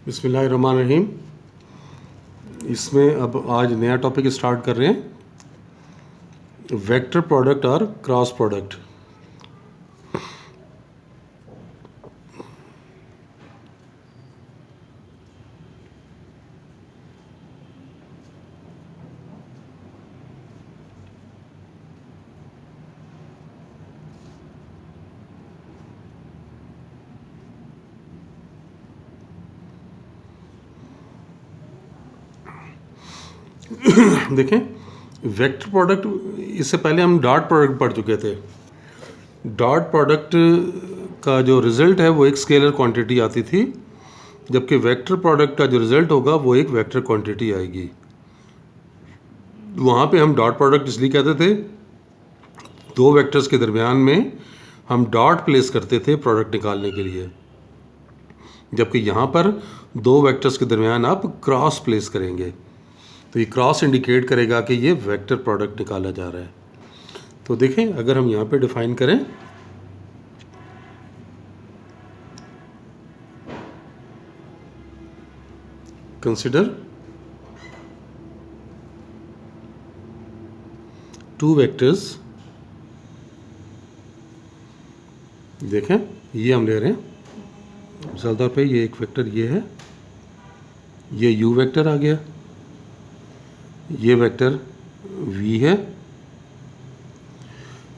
बिस्मिल्लाहिर्रहमानिर्रहीम। इसमें अब आज नया टॉपिक स्टार्ट कर रहे हैं, वेक्टर प्रोडक्ट और क्रॉस प्रोडक्ट। देखें, वेक्टर प्रोडक्ट, इससे पहले हम डॉट प्रोडक्ट पढ़ चुके थे। डॉट प्रोडक्ट का जो रिज़ल्ट है वो एक स्केलर क्वांटिटी आती थी, जबकि वेक्टर प्रोडक्ट का जो रिज़ल्ट होगा वो एक वेक्टर क्वांटिटी आएगी। वहाँ पे हम डॉट प्रोडक्ट इसलिए कहते थे, दो वेक्टर्स के दरमियान में हम डॉट प्लेस करते थे प्रोडक्ट निकालने के लिए, जबकि यहाँ पर दो वेक्टर्स के दरमियान आप क्रॉस प्लेस करेंगे तो ये क्रॉस इंडिकेट करेगा कि ये वेक्टर प्रोडक्ट निकाला जा रहा है। तो देखें, अगर हम यहाँ पे डिफाइन करें, कंसिडर टू वेक्टर्स। देखें, ये हम ले रहे हैं मिसाल तौर पे, ये एक वेक्टर ये है, ये यू वेक्टर आ गया, ये वेक्टर v है,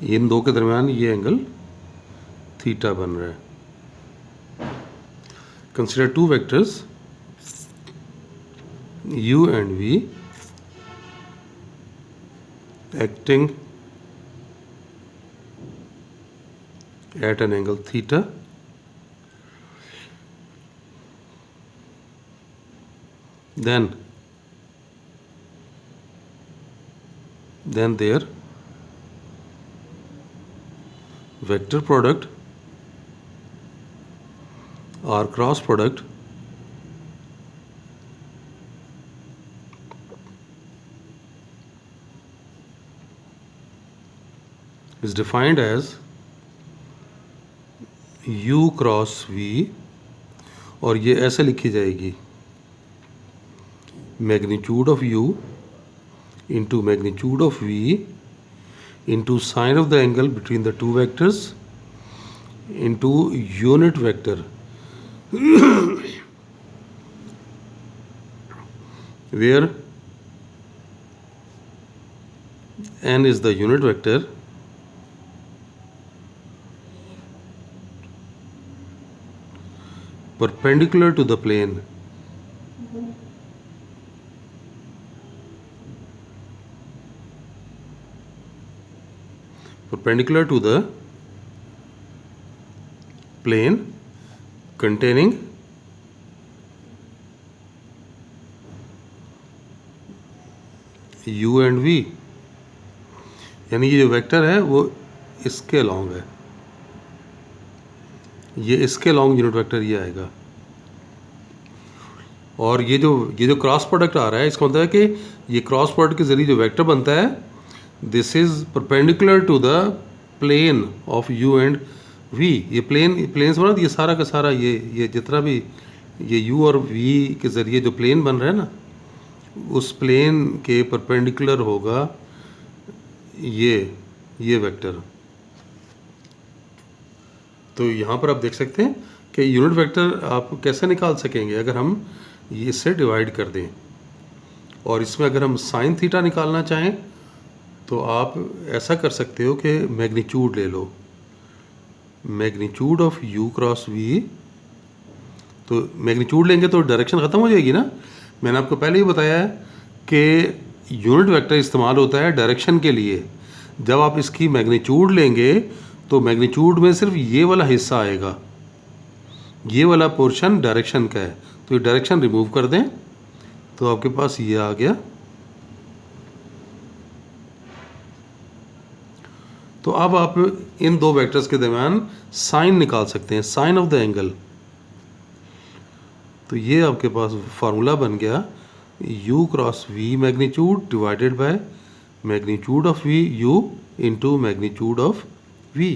इन दो के दरमियान ये एंगल थीटा बन रहा है। Consider two vectors u and v acting at an angle theta, then their vector product or cross product is defined as u cross v, और ये ऐसे लिखी जाएगी, magnitude of u into magnitude of v into sine of the angle between the two vectors into unit vector where n is the unit vector perpendicular to the plane containing u and v, यानी ये जो vector है वो इसके along है, ये इसके along unit vector ये आएगा। और ये जो क्रॉस प्रोडक्ट आ रहा है, इसका मतलब है कि ये क्रॉस प्रोडक्ट के ज़रिए जो वेक्टर बनता है, this is perpendicular to the plane of u and v। ये प्लेन से बना, ये सारा का सारा ये जितना भी ये u और v के ज़रिए जो प्लेन बन रहा है ना, उस प्लेन के परपेंडिकुलर होगा ये वेक्टर। तो यहाँ पर आप देख सकते हैं कि यूनिट वेक्टर आप कैसे निकाल सकेंगे अगर हम ये इससे डिवाइड कर दें। और इसमें अगर हम साइन थीटा निकालना चाहें तो आप ऐसा कर सकते हो कि मैग्नीट्यूड ले लो, magnitude of u cross v। तो मैग्नीट्यूड लेंगे तो डायरेक्शन ख़त्म हो जाएगी ना। मैंने आपको पहले ही बताया है कि यूनिट वेक्टर इस्तेमाल होता है डायरेक्शन के लिए। जब आप इसकी मैग्नीट्यूड लेंगे तो मैग्नीट्यूड में सिर्फ ये वाला हिस्सा आएगा, ये वाला पोर्शन डायरेक्शन का है, तो ये डायरेक्शन रिमूव कर दें तो आपके पास ये आ गया। तो अब आप इन दो वेक्टर्स के दरमियान साइन निकाल सकते हैं, साइन ऑफ द एंगल। तो ये आपके पास फार्मूला बन गया, u cross v magnitude divided by magnitude of v u into magnitude of v।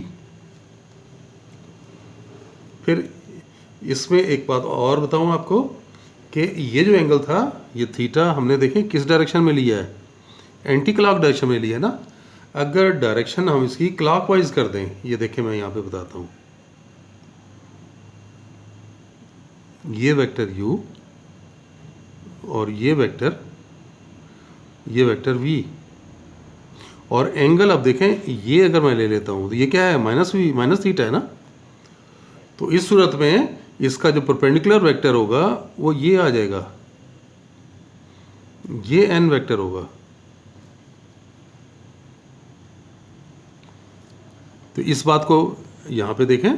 फिर इसमें एक बात और बताऊं आपको कि ये जो एंगल था, ये थीटा हमने देखें किस डायरेक्शन में लिया है, एंटी क्लॉक डायरेक्शन में लिया है ना। अगर डायरेक्शन हम इसकी क्लॉकवाइज कर दें, ये देखें मैं यहाँ पे बताता हूँ, ये वेक्टर u और ये वेक्टर v, और एंगल अब देखें ये अगर मैं ले लेता हूँ तो ये क्या है, -v माइनस थीटा है ना। तो इस सूरत में इसका जो परपेंडिकुलर वेक्टर होगा वो ये आ जाएगा, ये n वेक्टर होगा। तो इस बात को यहाँ पे देखें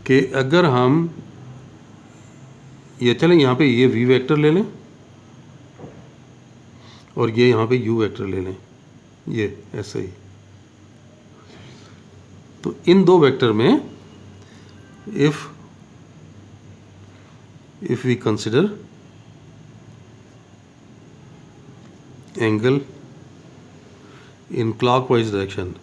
कि अगर हम ये चलें यहाँ पे ये v वेक्टर ले लें और ये यहाँ पे u वेक्टर ले लें, ये ऐसे ही। तो इन दो वेक्टर में if we consider angle in clockwise direction,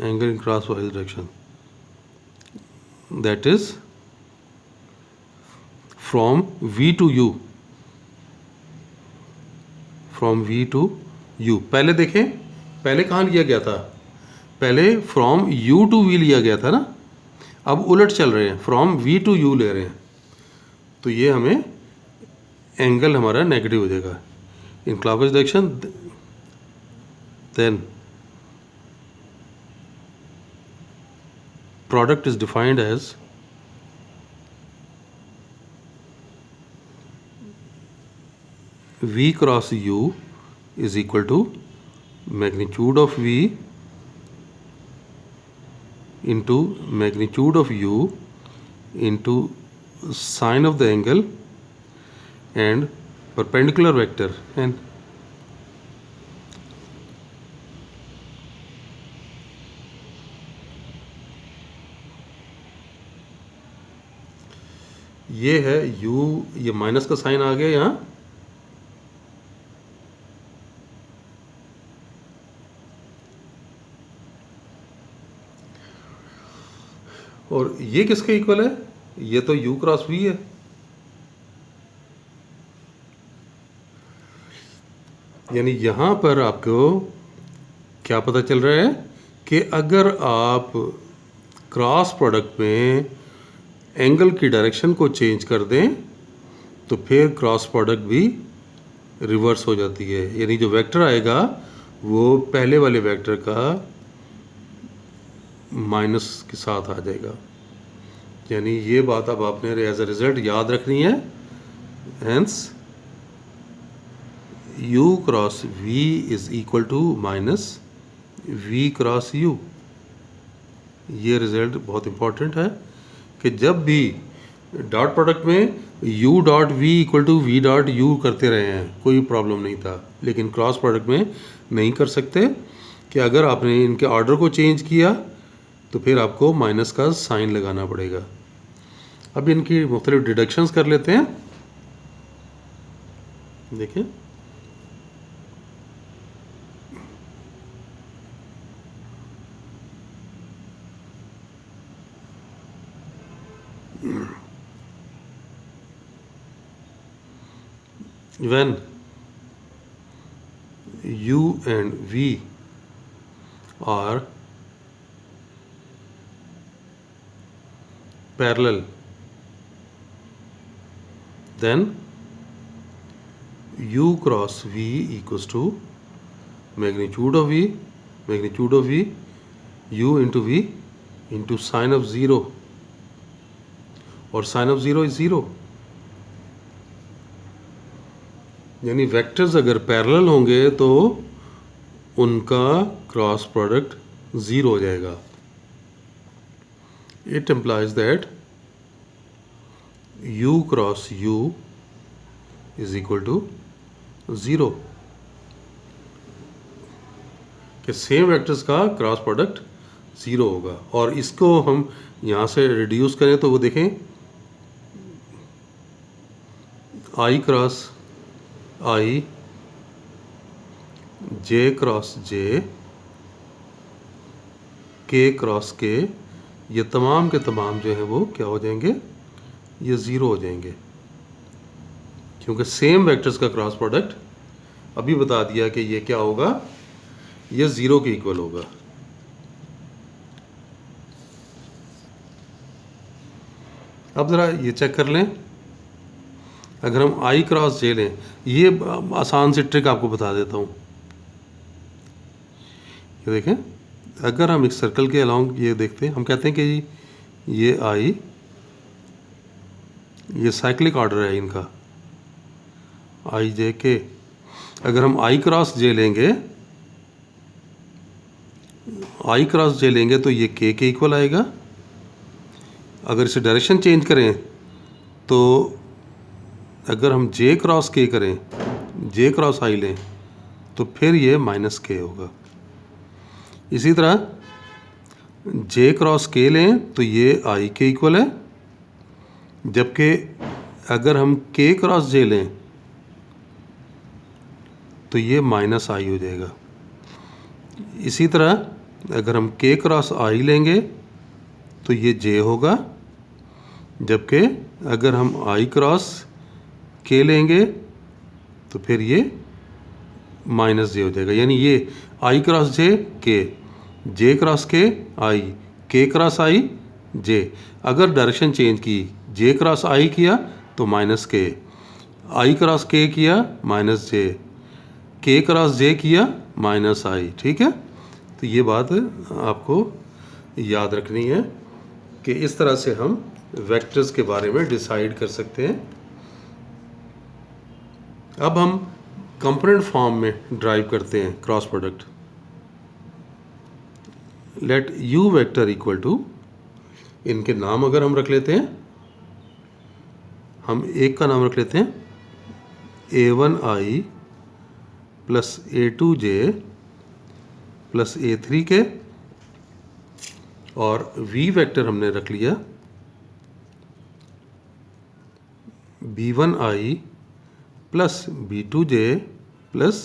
angle in crosswise direction, that is from V to U, from V to U। पहले देखें, पहले कहाँ लिया गया था, पहले from U to V लिया गया था ना। अब उलट चल रहे हैं, from V to U ले रहे हैं, तो ये हमें एंगल हमारा नेगेटिव हो जाएगा in clockwise direction. Then product is defined as V cross U is equal to magnitude of V into magnitude of U into sine of the angle and perpendicular vector, and ये है u, ये minus का sign आ गया यहाँ, और ये किसके equal है, ये तो u क्रॉस v है। यानी यहाँ पर आपको क्या पता चल रहा है कि अगर आप क्रॉस प्रोडक्ट में एंगल की डायरेक्शन को चेंज कर दें तो फिर क्रॉस प्रोडक्ट भी रिवर्स हो जाती है। यानी जो वेक्टर आएगा वो पहले वाले वेक्टर का माइनस के साथ आ जाएगा। यानी ये बात अब आपने एज अ रिजल्ट याद रखनी है। Hence u cross v is equal to minus v cross u। ये रिजल्ट बहुत इंपॉर्टेंट है कि जब भी डॉट प्रोडक्ट में u dot v equal to v dot u करते रहे हैं कोई प्रॉब्लम नहीं था, लेकिन क्रॉस प्रोडक्ट में नहीं कर सकते कि अगर आपने इनके ऑर्डर को चेंज किया तो फिर आपको माइनस का साइन लगाना पड़ेगा। अब इनकी मुख्तलिफ डिडक्शंस कर लेते हैं। देखिए when u and v are parallel, then u cross v equals to magnitude of v u into v into sine of 0, और साइन ऑफ 0 इज 0। यानी वेक्टर्स अगर पैरेलल होंगे तो उनका क्रॉस प्रोडक्ट 0 हो जाएगा। It implies that u cross u is equal to 0, कि same vectors का क्रॉस प्रोडक्ट 0 होगा। और इसको हम यहाँ से रिड्यूस करें तो वो देखें i cross i J cross J, K cross के, ये तमाम के तमाम जो है वो क्या हो जाएंगे, ये ज़ीरो हो जाएंगे, क्योंकि सेम वेक्टर्स का क्रॉस प्रोडक्ट अभी बता दिया कि ये क्या होगा, ये ज़ीरो के इक्वल होगा। अब ज़रा ये चेक कर लें, अगर हम आई क्रॉस जे लें, ये आसान सी ट्रिक आपको बता देता हूँ। ये देखें, अगर हम एक सर्कल के अलाउंग ये देखते हैं, हम कहते हैं कि ये आई, ये साइक्लिक ऑर्डर है इनका, आई जे के। अगर हम आई क्रॉस जे लेंगे, आई क्रॉस जे लेंगे तो ये के इक्वल आएगा। अगर इसे डायरेक्शन चेंज करें तो अगर हम जे क्रॉस के करें, जे क्रॉस आई लें, तो फिर ये माइनस के होगा। इसी तरह जे क्रॉस के लें तो ये आई के इक्वल है, जबकि अगर हम के क्रॉस जे लें तो ये माइनस आई हो जाएगा। इसी तरह अगर हम के क्रॉस आई लेंगे तो ये जे होगा, जबकि अगर हम आई क्रॉस के लेंगे तो फिर ये माइनस जे हो जाएगा। यानी ये आई क्रॉस जे के, जे क्रॉस के आई, के क्रॉस आई जे। अगर डायरेक्शन चेंज की, जे क्रॉस आई किया तो माइनस के, आई क्रॉस के किया माइनस जे, के क्रॉस जे किया माइनस आई। ठीक है, तो ये बात आपको याद रखनी है कि इस तरह से हम वेक्टर्स के बारे में डिसाइड कर सकते हैं। अब हम कंपोनेंट फॉर्म में ड्राइव करते हैं cross product. Let u vector equal to, इनके नाम अगर हम रख लेते हैं, हम एक का नाम रख लेते हैं a1i plus a2j plus a3k, और v वेक्टर हमने रख लिया b1i plus b2j plus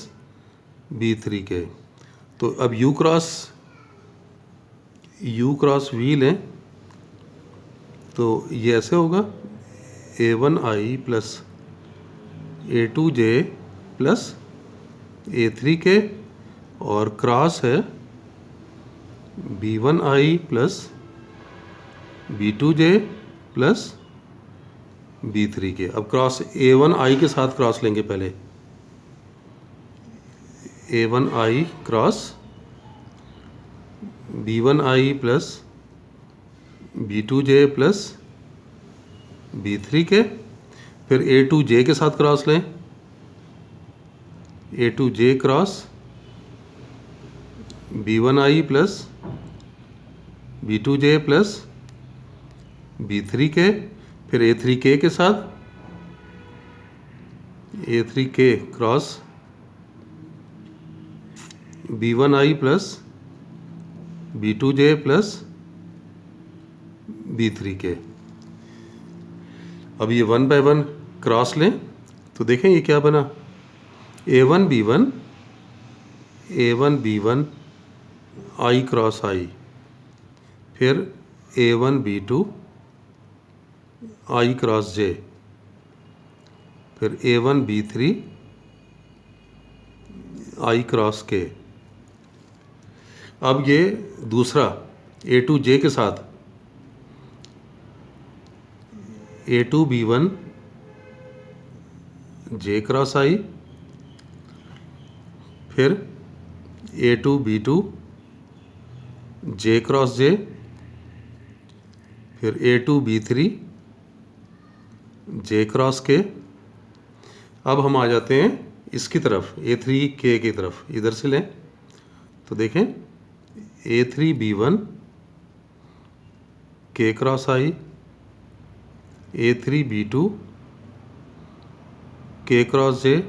b3k। तो अब u क्रॉस v लें तो ये ऐसे होगा a1i plus a2j plus a3k, और क्रॉस है b1i plus b2j plus b3k। अब क्रॉस a1i के साथ क्रॉस लेंगे पहले, a1i cross b1i plus b2j plus b3k। फिर a2j के साथ क्रॉस लें, a2j cross b1i plus b2j plus b3k। फिर a3k के साथ a3k cross b1i plus b2j plus b3k। अब ये 1 बाय 1 क्रॉस लें तो देखें ये क्या बना, a1 b1 i cross i, फिर a1 b2 i cross j, फिर a1 b3 i cross k। अब ये दूसरा a2j के साथ a2 b1 j cross i, फिर a2 b2 j cross j, फिर a2 b3 j cross k। अब हम आ जाते हैं इसकी तरफ, a3k की तरफ, इधर से लें तो देखें a3 b1 k cross i, a3 b2 k cross j,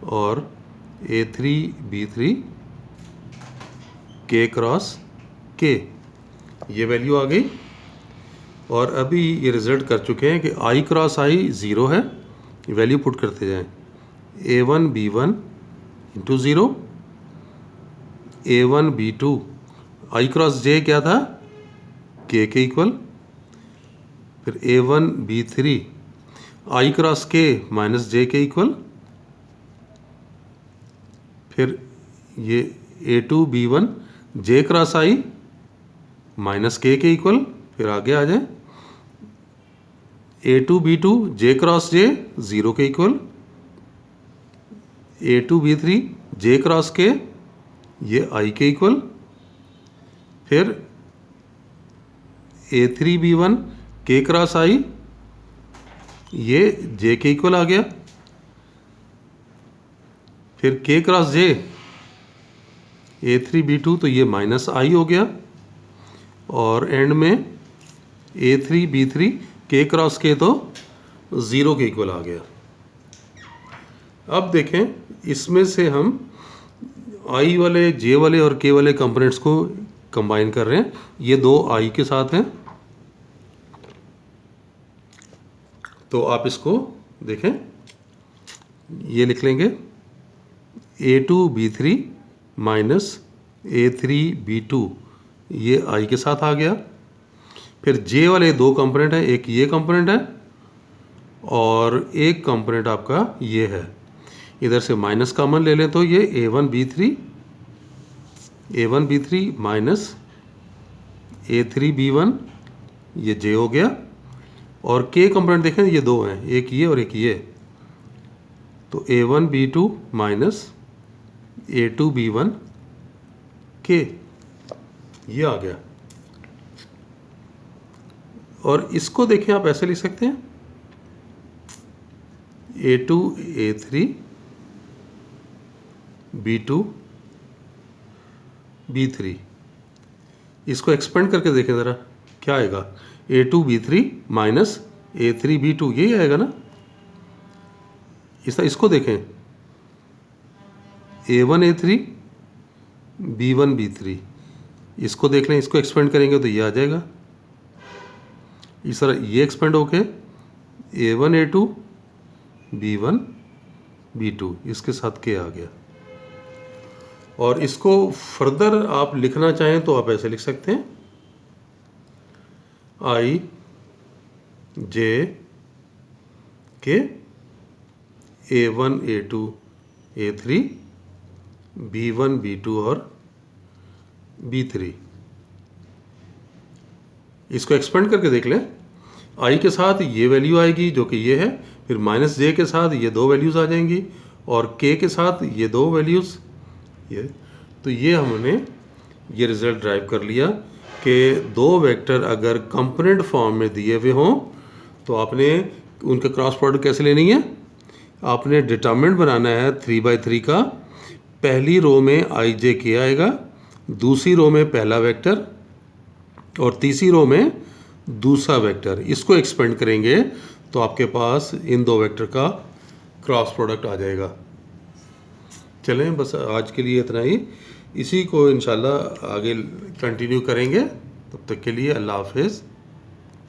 और a3 b3 k cross k। ये वैल्यू आ गई, और अभी ये रिज़ल्ट कर चुके हैं कि i क्रॉस i 0 है, वैल्यू पुट करते जाएं, a1 b1 into 0 A1 B2 I cross J क्या था, K के इक्वल। फिर A1 B3 I cross K minus J के इक्वल। फिर ये A2 B1 J cross I minus K के इक्वल। फिर आगे आ जाए, A2 B2 J cross J 0 के equal. A2 B3 J cross K ये I के इक्वल। फिर A3 B1 K cross I ये J के इक्वल आ गया। फिर K cross J A3 B2 तो ये माइनस I हो गया। और एंड में A3 B3 K cross K तो 0 के इक्वल आ गया। अब देखें, इसमें से हम I वाले, J वाले और K वाले कंपोनेंट्स को कंबाइन कर रहे हैं। ये दो I के साथ हैं, तो आप इसको देखें, ये लिख लेंगे A2 B3 minus A3 B2 ये I के साथ आ गया। फिर J वाले दो कंपोनेंट हैं, एक ये कंपोनेंट है और एक कंपोनेंट आपका ये है। इधर से माइनस कॉमन ले लें तो ये A1 B3 minus A3 B1 ये J हो गया। और K कंपोनेंट देखें, ये दो हैं, एक ये और एक ये, तो A1 B2 minus A2 B1 K ये आ गया। और इसको देखें, आप ऐसे लिख सकते हैं A2 A3 B2 B3। इसको एक्सपेंड करके देखें ज़रा, क्या आएगा, A2 B3 minus A3 B2 यही आएगा ना। इसको देखें A1 A3 B1 B3, इसको देख लें, इसको एक्सपेंड करेंगे तो ये आ जाएगा। इस तरह ये एक्सपेंड होके A1 A2 B1 B2 इसके साथ K आ गया। और इसको फर्दर आप लिखना चाहें तो आप ऐसे लिख सकते हैं I J K A1 A2 A3 B1 B2 और B3। इसको एक्सपेंड करके देख लें, I के साथ ये वैल्यू आएगी जो कि ये है, फिर माइनस J के साथ ये दो वैल्यूज़ आ जाएंगी और K के साथ ये दो वैल्यूज़ ये। तो ये हमने ये रिज़ल्ट ड्राइव कर लिया कि दो वेक्टर अगर कंपोनेंट फॉर्म में दिए हुए हों तो आपने उनका क्रॉस प्रोडक्ट कैसे लेनी है। आपने डिटरमिनेंट बनाना है 3/3 का। पहली रो में I J K आएगा, दूसरी रो में पहला वेक्टर और तीसरी रो में दूसरा वेक्टर। इसको एक्सपेंड करेंगे तो आपके पास इन दो वेक्टर का क्रॉस प्रोडक्ट आ जाएगा। चलें, बस आज के लिए इतना ही। इसी को इंशाल्लाह आगे कंटिन्यू करेंगे। तब तक के लिए अल्लाह हाफिज़।